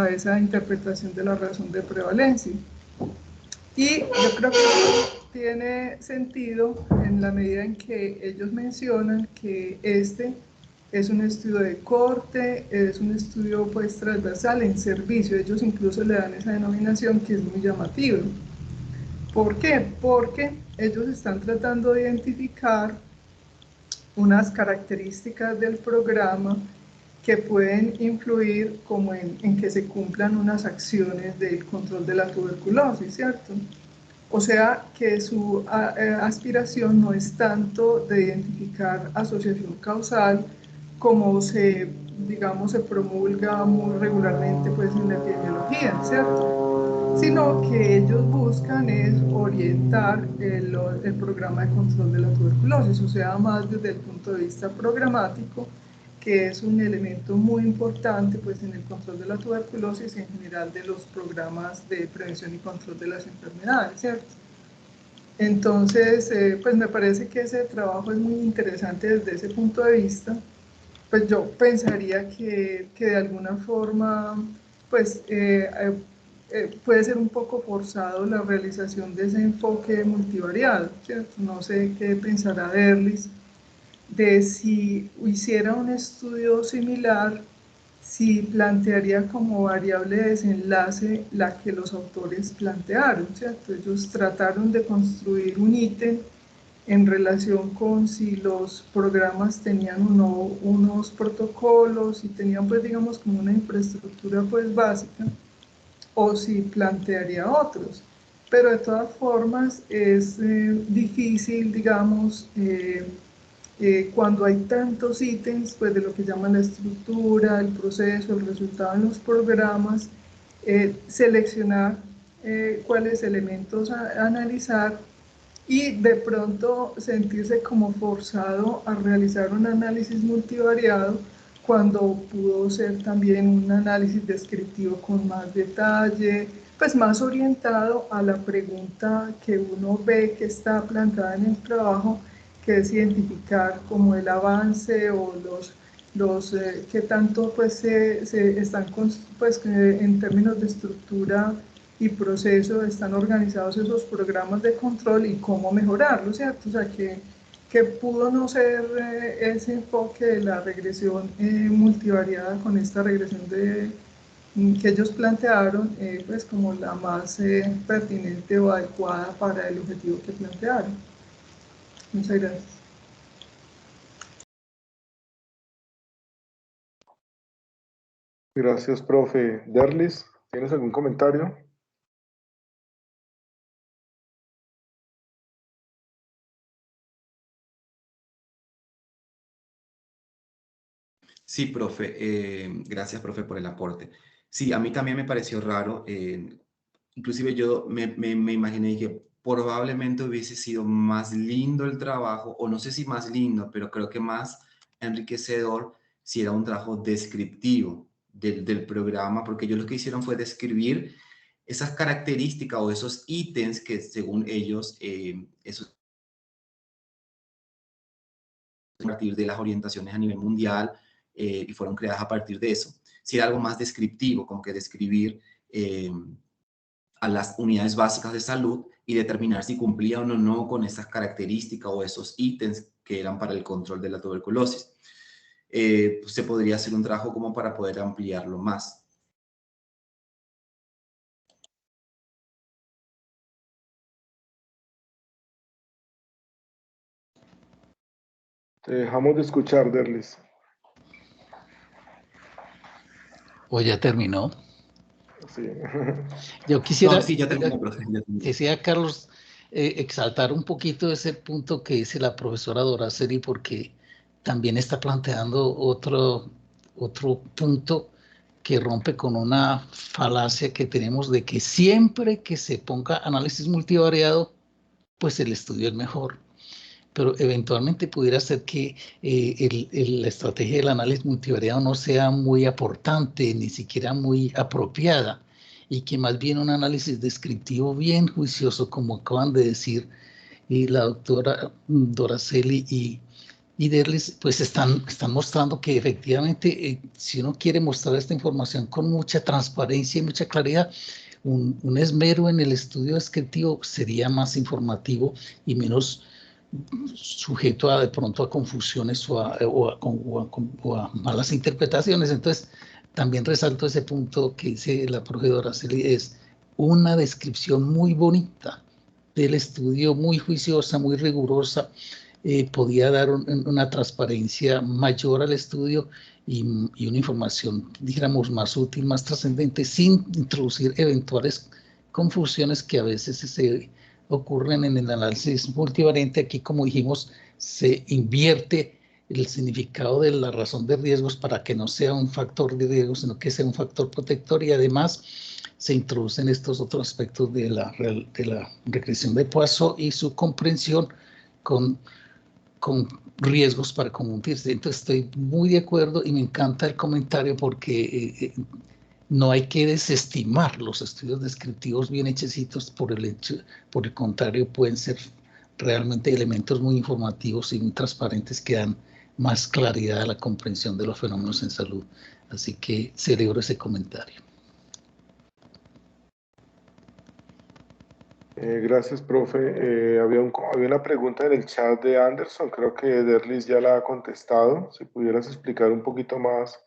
esa interpretación de la razón de prevalencia. Y yo creo que tiene sentido en la medida en que ellos mencionan que este es un estudio de corte, es un estudio pues transversal en servicio. Ellos incluso le dan esa denominación que es muy llamativa. ¿Por qué? Porque ellos están tratando de identificar unas características del programa que pueden influir como en que se cumplan unas acciones del control de la tuberculosis, ¿cierto? O sea que su aspiración no es tanto de identificar asociación causal como digamos, se promulga muy regularmente pues, en la epidemiología, ¿cierto? Sino que ellos buscan es orientar el programa de control de la tuberculosis, o sea, más desde el punto de vista programático, que es un elemento muy importante pues, en el control de la tuberculosis y en general de los programas de prevención y control de las enfermedades, ¿cierto? Entonces, pues me parece que ese trabajo es muy interesante desde ese punto de vista. Pues yo pensaría que de alguna forma, pues puede ser un poco forzado la realización de ese enfoque multivariado, ¿cierto? No sé qué pensará Derlis de si hiciera un estudio similar, si plantearía como variable de desenlace la que los autores plantearon, ¿cierto? Ellos trataron de construir un ítem en relación con si los programas tenían o no unos protocolos, si tenían pues digamos como una infraestructura pues básica, o si plantearía otros. Pero de todas formas es difícil, digamos, cuando hay tantos ítems, pues de lo que llaman la estructura, el proceso, el resultado en los programas, seleccionar cuáles elementos analizar y de pronto sentirse como forzado a realizar un análisis multivariado cuando pudo ser también un análisis descriptivo con más detalle, pues más orientado a la pregunta que uno ve que está planteada en el trabajo, que es identificar como el avance o los que tanto pues se están pues, en términos de estructura y proceso están organizados esos programas de control y cómo mejorarlo, ¿cierto? O sea, que pudo no ser ese enfoque de la regresión multivariada con esta regresión que ellos plantearon, pues como la más pertinente o adecuada para el objetivo que plantearon. Muchas gracias. Gracias, profe. Derlis, ¿tienes algún comentario? Sí, profe. Gracias, profe, por el aporte. Sí, a mí también me pareció raro. Inclusive yo me imaginé que probablemente hubiese sido más lindo el trabajo, o no sé si más lindo, pero creo que más enriquecedor si era un trabajo descriptivo del programa, porque ellos lo que hicieron fue describir esas características o esos ítems que según ellos, esos a partir de las orientaciones a nivel mundial y fueron creadas a partir de eso. Si era algo más descriptivo, como que describir a las unidades básicas de salud y determinar si cumplían o no con esas características o esos ítems que eran para el control de la tuberculosis. Pues se podría hacer un trabajo como para poder ampliarlo más. Te dejamos de escuchar, Derlis. ¿O ya terminó? Sí. Yo quisiera, No, sí, ya terminó, profe. decía Carlos, exaltar un poquito ese punto que dice la profesora Doraceli, porque también está planteando otro punto que rompe con una falacia que tenemos de que siempre que se ponga análisis multivariado, pues el estudio es mejor. Pero eventualmente pudiera ser que la estrategia del análisis multivariado no sea muy aportante, ni siquiera muy apropiada, y que más bien un análisis descriptivo bien juicioso, como acaban de decir y la doctora Doraceli y Derlis, pues están mostrando que efectivamente, si uno quiere mostrar esta información con mucha transparencia y mucha claridad, un esmero en el estudio descriptivo sería más informativo y menos sujeto a de pronto a confusiones o a malas interpretaciones. Entonces, también resalto ese punto que dice la profesora Celi, es una descripción muy bonita del estudio, muy juiciosa, muy rigurosa, podía dar una transparencia mayor al estudio y una información, dijéramos, más útil, más trascendente, sin introducir eventuales confusiones que a veces se ocurren en el análisis multivariante. Aquí, como dijimos, se invierte el significado de la razón de riesgos para que no sea un factor de riesgo, sino que sea un factor protector, y además se introducen estos otros aspectos de la regresión de Poisson y su comprensión con riesgos para confundirse. Entonces estoy muy de acuerdo y me encanta el comentario porque no hay que desestimar los estudios descriptivos bien hechecitos, por el contrario, pueden ser realmente elementos muy informativos y muy transparentes que dan más claridad a la comprensión de los fenómenos en salud. Así que celebro ese comentario. Gracias, profe. Había una pregunta en el chat de Anderson, creo que Derlis ya la ha contestado. Si pudieras explicar un poquito más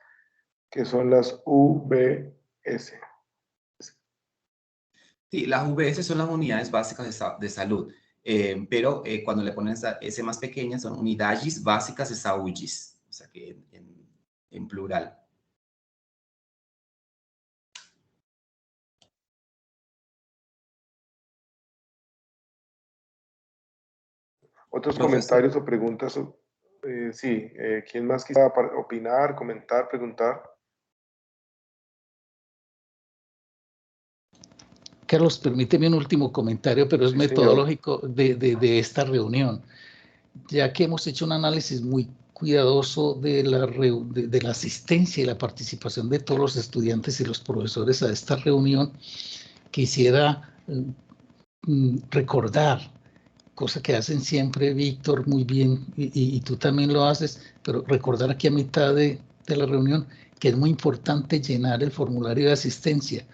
qué son las UBS. Sí, las UBS son las unidades básicas de salud, pero cuando le ponen esa S más pequeña son unidades básicas de salud, o sea que en plural. ¿Otros Profesor. comentarios o preguntas? Sí, ¿quién más quisiera opinar, comentar, preguntar? Carlos, permíteme un último comentario, pero es Sí, metodológico de esta reunión. Ya que hemos hecho un análisis muy cuidadoso de la asistencia y la participación de todos los estudiantes y los profesores a esta reunión, quisiera recordar, cosa que hacen siempre Víctor muy bien, y tú también lo haces, pero recordar aquí a mitad de la reunión que es muy importante llenar el formulario de asistencia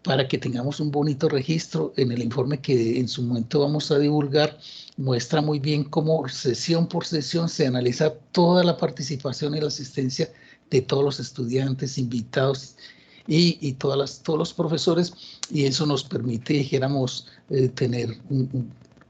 para que tengamos un bonito registro. En el informe que en su momento vamos a divulgar, muestra muy bien cómo sesión por sesión se analiza toda la participación y la asistencia de todos los estudiantes, invitados y todos los profesores, y eso nos permite, dijéramos, tener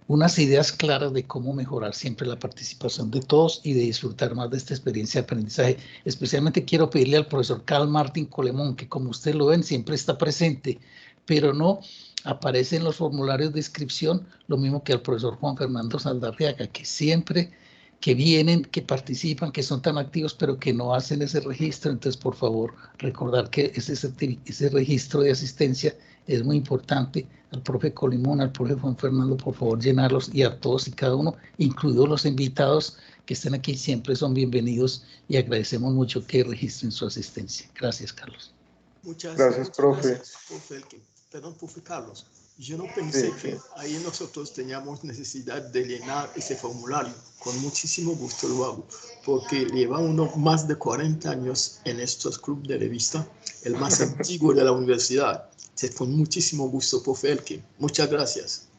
unas ideas claras de cómo mejorar siempre la participación de todos y de disfrutar más de esta experiencia de aprendizaje. Especialmente quiero pedirle al profesor Carl Martin Colemón, que como ustedes lo ven, siempre está presente, pero no aparece en los formularios de inscripción, lo mismo que al profesor Juan Fernando Saldarriaga, que siempre que vienen, que participan, que son tan activos, pero que no hacen ese registro. Entonces, por favor, recordar que ese registro de asistencia es muy importante. Al profe Colimón, al profe Juan Fernando, por favor, llenarlos, y a todos y cada uno, incluidos los invitados que estén aquí, siempre son bienvenidos y agradecemos mucho que registren su asistencia. Gracias, Carlos. Muchas profe. Gracias, profe Elkin. Perdón, profe Carlos. Yo no pensé que ahí nosotros teníamos necesidad de llenar ese formulario. Con muchísimo gusto lo hago, porque lleva uno más de 40 años en estos clubes de revista, el más antiguo de la universidad. Con muchísimo gusto, profe Elkin. Muchas gracias.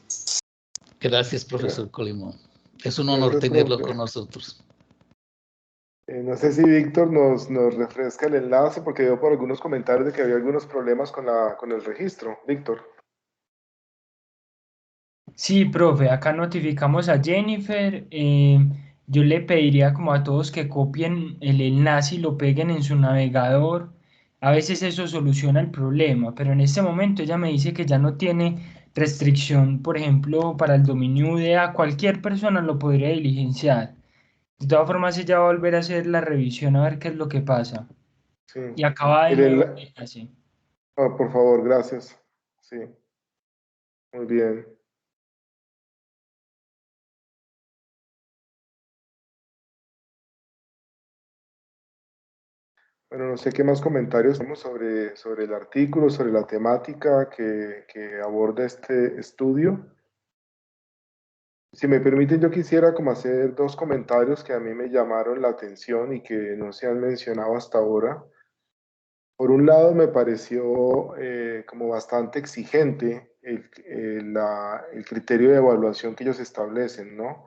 Gracias, profesor Colimón. Es un honor tenerlo con nosotros. No sé si Víctor nos refresca el enlace, porque veo por algunos comentarios de que había algunos problemas con el registro. Víctor. Sí, profe, acá notificamos a Jennifer. Yo le pediría como a todos que copien el enlace y lo peguen en su navegador. A veces eso soluciona el problema, pero en este momento ella me dice que ya no tiene restricción, por ejemplo, para el dominio UDA. Cualquier persona lo podría diligenciar. De todas formas, ella va a volver a hacer la revisión a ver qué es lo que pasa. Sí. Y acaba de nuevo el enlace. Oh, por favor, gracias. Sí. Muy bien. Bueno, no sé qué más comentarios tenemos sobre el artículo, sobre la temática que aborda este estudio. Si me permiten, yo quisiera como hacer dos comentarios que a mí me llamaron la atención y que no se han mencionado hasta ahora. Por un lado, me pareció como bastante exigente el criterio de evaluación que ellos establecen, ¿no?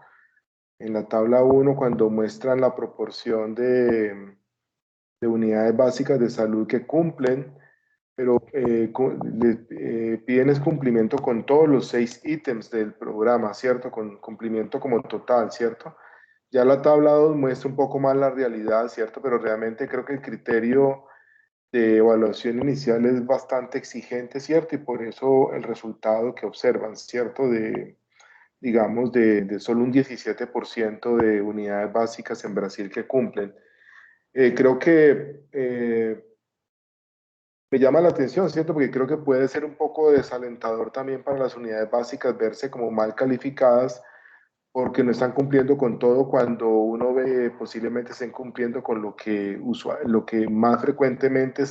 En la tabla 1, cuando muestran la proporción de unidades básicas de salud que cumplen, pero piden es cumplimiento con todos los 6 ítems del programa, ¿cierto? Con cumplimiento como total, ¿cierto? Ya la tabla 2 muestra un poco más la realidad, ¿cierto? Pero realmente creo que el criterio de evaluación inicial es bastante exigente, ¿cierto? Y por eso el resultado que observan, ¿cierto? Digamos, de solo un 17% de unidades básicas en Brasil que cumplen. Creo que me llama la atención, ¿cierto? Porque creo que puede ser un poco desalentador también para las unidades básicas verse como mal calificadas porque no están cumpliendo con todo cuando uno ve posiblemente estén cumpliendo con lo que más frecuentemente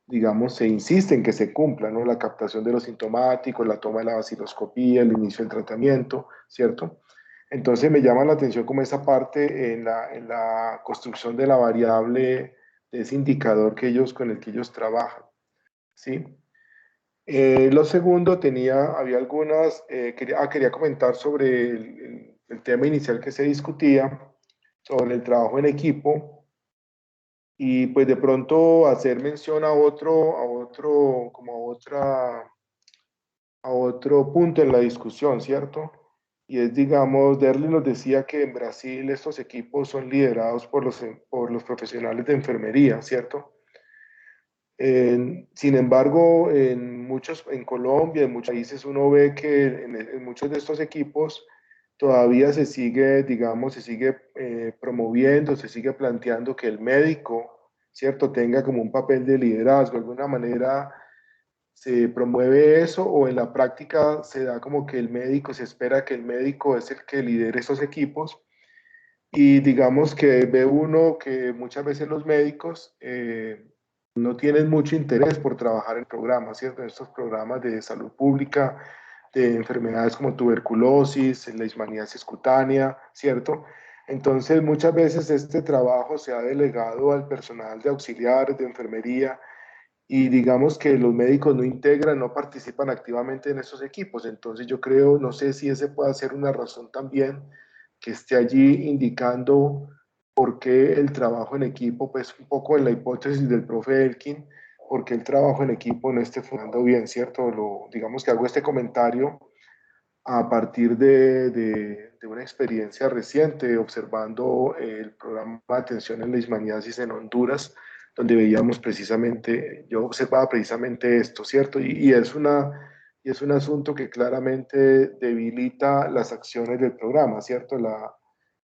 digamos, se insiste en que se cumpla, ¿no? La captación de los sintomáticos, la toma de la vaciloscopía, el inicio del tratamiento, ¿cierto? Entonces me llama la atención como esa parte en la construcción de la variable, de ese indicador con el que ellos trabajan, ¿sí? Lo segundo, había algunas, quería comentar sobre el tema inicial que se discutía, sobre el trabajo en equipo, y pues de pronto hacer mención a otro punto en la discusión, ¿cierto? Y es, digamos, Derli nos decía que en Brasil estos equipos son liderados por los profesionales de enfermería, ¿cierto? Sin embargo, en Colombia, en muchos países, uno ve que en muchos de estos equipos todavía se sigue, digamos, promoviendo, se sigue planteando que el médico, ¿cierto?, tenga como un papel de liderazgo. De alguna manera se promueve eso, o en la práctica se da como que se espera que el médico es el que lidere esos equipos. Y digamos que ve uno que muchas veces los médicos no tienen mucho interés por trabajar en programas, ¿cierto? En estos programas de salud pública, de enfermedades como tuberculosis, leishmaniasis cutánea, ¿cierto? Entonces, muchas veces este trabajo se ha delegado al personal de auxiliares, de enfermería, y digamos que los médicos no integran, no participan activamente en estos equipos. Entonces, yo creo, no sé si ese puede ser una razón también que esté allí indicando por qué el trabajo en equipo, pues un poco en la hipótesis del profe Elkin, por qué el trabajo en equipo no esté funcionando bien, ¿cierto? Digamos que hago este comentario a partir de una experiencia reciente observando el programa de atención en leishmaniasis en Honduras, donde veíamos precisamente, yo observaba precisamente esto, ¿cierto? Y es un asunto que claramente debilita las acciones del programa, ¿cierto?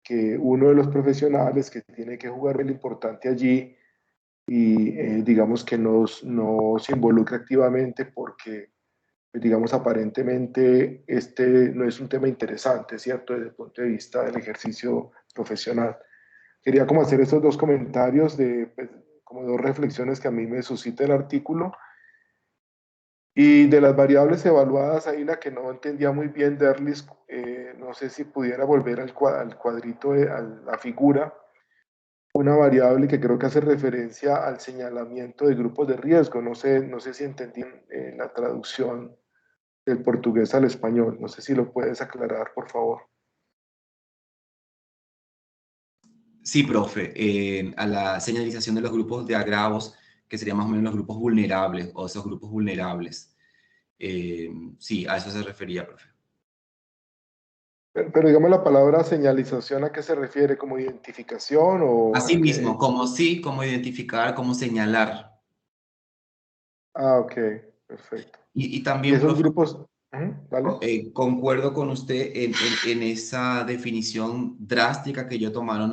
que uno de los profesionales que tiene que jugar el importante allí y digamos que no se involucra activamente porque, pues, digamos, aparentemente este no es un tema interesante, ¿cierto? Desde el punto de vista del ejercicio profesional. Quería como hacer estos dos comentarios de, pues, como dos reflexiones que a mí me suscita el artículo. Y de las variables evaluadas, ahí la que no entendía muy bien, Derlis, no sé si pudiera volver al cuadrito, a la figura, una variable que creo que hace referencia al señalamiento de grupos de riesgo. No sé si entendí la traducción del portugués al español. No sé si lo puedes aclarar, por favor. Sí, profe, a la señalización de los grupos de agravos, que serían más o menos los grupos vulnerables o esos grupos vulnerables. Sí, a eso se refería, profe. Pero digamos la palabra señalización, ¿a qué se refiere? ¿Como identificación o Así a mismo, qué? como sí, como identificar, como señalar. Ah, ok, perfecto. Y Y también, esos profe, grupos, ¿vale? concuerdo con usted en esa definición drástica que ellos tomaron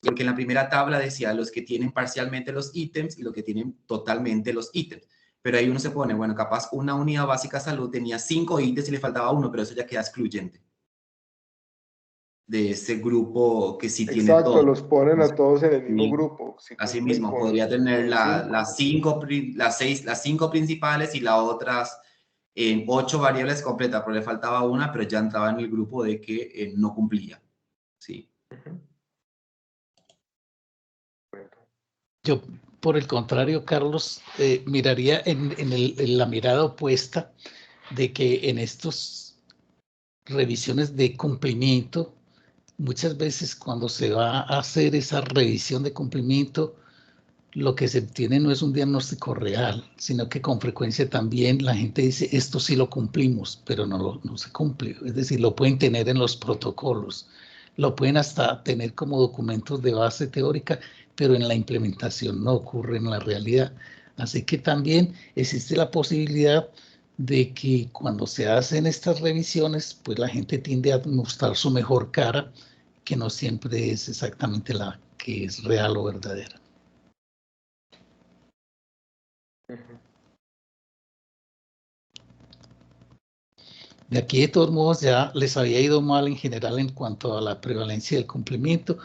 porque en la primera tabla decía los que tienen parcialmente los ítems y los que tienen totalmente los ítems. Pero ahí uno se pone, bueno, capaz una unidad básica de salud tenía 5 ítems y le faltaba uno, pero eso ya queda excluyente de ese grupo que sí tiene Exacto, todo. los ponen a todos en el mismo Y grupo. Si cumplen asimismo, podría tener con cinco. las cinco principales y las otras en 8 variables completas, pero le faltaba una, pero ya entraba en el grupo de que no cumplía. Sí. Yo, por el contrario, Carlos, miraría en la mirada opuesta de que en estas revisiones de cumplimiento, muchas veces cuando se va a hacer esa revisión de cumplimiento, lo que se obtiene no es un diagnóstico real, sino que con frecuencia también la gente dice, esto sí lo cumplimos, pero no se cumple. Es decir, lo pueden tener en los protocolos, lo pueden hasta tener como documentos de base teórica, pero en la implementación no ocurre en la realidad. Así que también existe la posibilidad de que cuando se hacen estas revisiones, pues la gente tiende a mostrar su mejor cara, que no siempre es exactamente la que es real o verdadera. De aquí, de todos modos, ya les había ido mal en general en cuanto a la prevalencia del cumplimiento,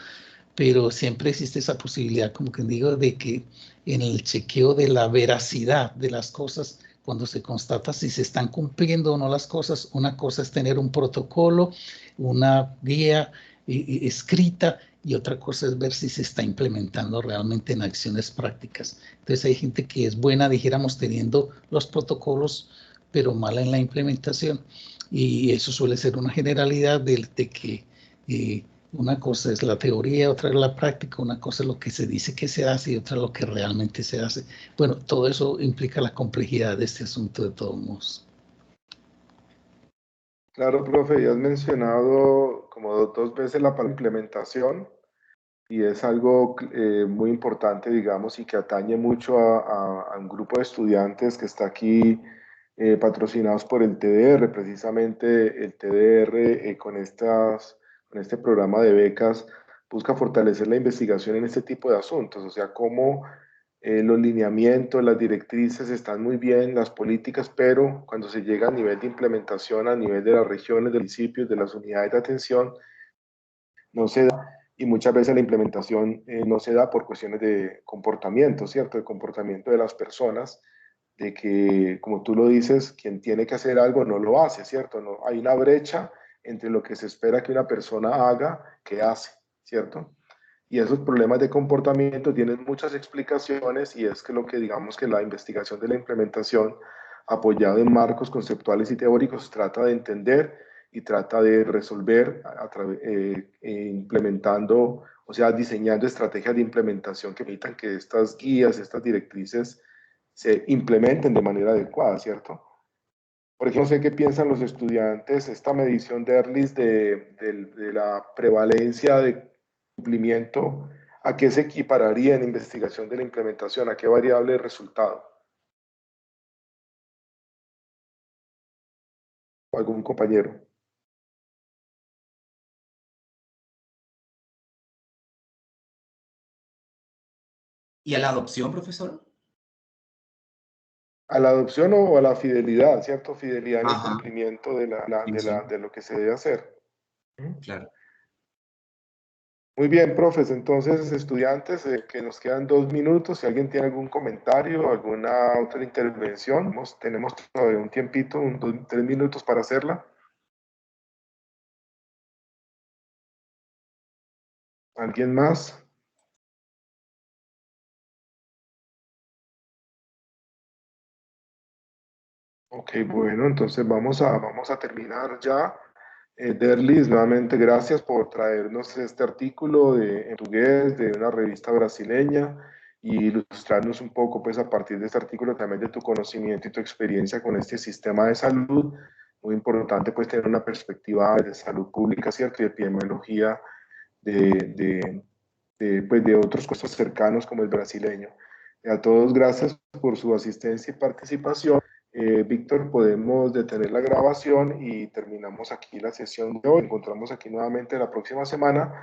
pero siempre existe esa posibilidad, como que digo, de que en el chequeo de la veracidad de las cosas, cuando se constata si se están cumpliendo o no las cosas, una cosa es tener un protocolo, una guía escrita, y otra cosa es ver si se está implementando realmente en acciones prácticas. Entonces hay gente que es buena, dijéramos, teniendo los protocolos, pero mala en la implementación. Y eso suele ser una generalidad de que una cosa es la teoría, otra es la práctica, una cosa es lo que se dice que se hace y otra es lo que realmente se hace. Bueno, todo eso implica la complejidad de este asunto de todos modos. Claro, profe, ya has mencionado como dos veces la palabra implementación y es algo muy importante, digamos, y que atañe mucho a un grupo de estudiantes que está aquí patrocinados por el TDR. Precisamente el TDR con este programa de becas busca fortalecer la investigación en este tipo de asuntos, o sea, cómo los lineamientos, las directrices están muy bien, las políticas, pero cuando se llega a nivel de implementación, a nivel de las regiones, de los municipios, de las unidades de atención, no se da y muchas veces la implementación no se da por cuestiones de comportamiento, ¿cierto? De comportamiento de las personas, de que, como tú lo dices, quien tiene que hacer algo no lo hace, ¿cierto? No, hay una brecha entre lo que se espera que una persona haga, que hace, ¿cierto? Y esos problemas de comportamiento tienen muchas explicaciones y es que lo que digamos que la investigación de la implementación apoyado en marcos conceptuales y teóricos trata de entender y trata de resolver implementando, o sea, diseñando estrategias de implementación que permitan que estas guías, estas directrices se implementen de manera adecuada, ¿cierto? Por ejemplo, no sé qué piensan los estudiantes, esta medición de ERLIS de la prevalencia de cumplimiento, ¿a qué se equipararía en investigación de la implementación? ¿A qué variable de resultado? ¿O algún compañero? ¿Y a la adopción, profesor? A la adopción o a la fidelidad, ¿cierto? Fidelidad en el Ajá. cumplimiento de, Sí, sí. de lo que se debe hacer. Claro. Muy bien, profes. Entonces, estudiantes, que nos quedan 2 minutos. Si alguien tiene algún comentario, alguna otra intervención, tenemos todavía un tiempito, 3 minutos para hacerla. ¿Alguien más? Ok, bueno, entonces vamos a terminar ya. Derlis, nuevamente gracias por traernos este artículo en portugués de una revista brasileña y ilustrarnos un poco, pues a partir de este artículo también de tu conocimiento y tu experiencia con este sistema de salud. Muy importante pues tener una perspectiva de salud pública, ¿cierto? Y epidemiología pues, de otros costos cercanos como el brasileño. A todos gracias por su asistencia y participación. Víctor, podemos detener la grabación y terminamos aquí la sesión de hoy. Nos encontramos aquí nuevamente la próxima semana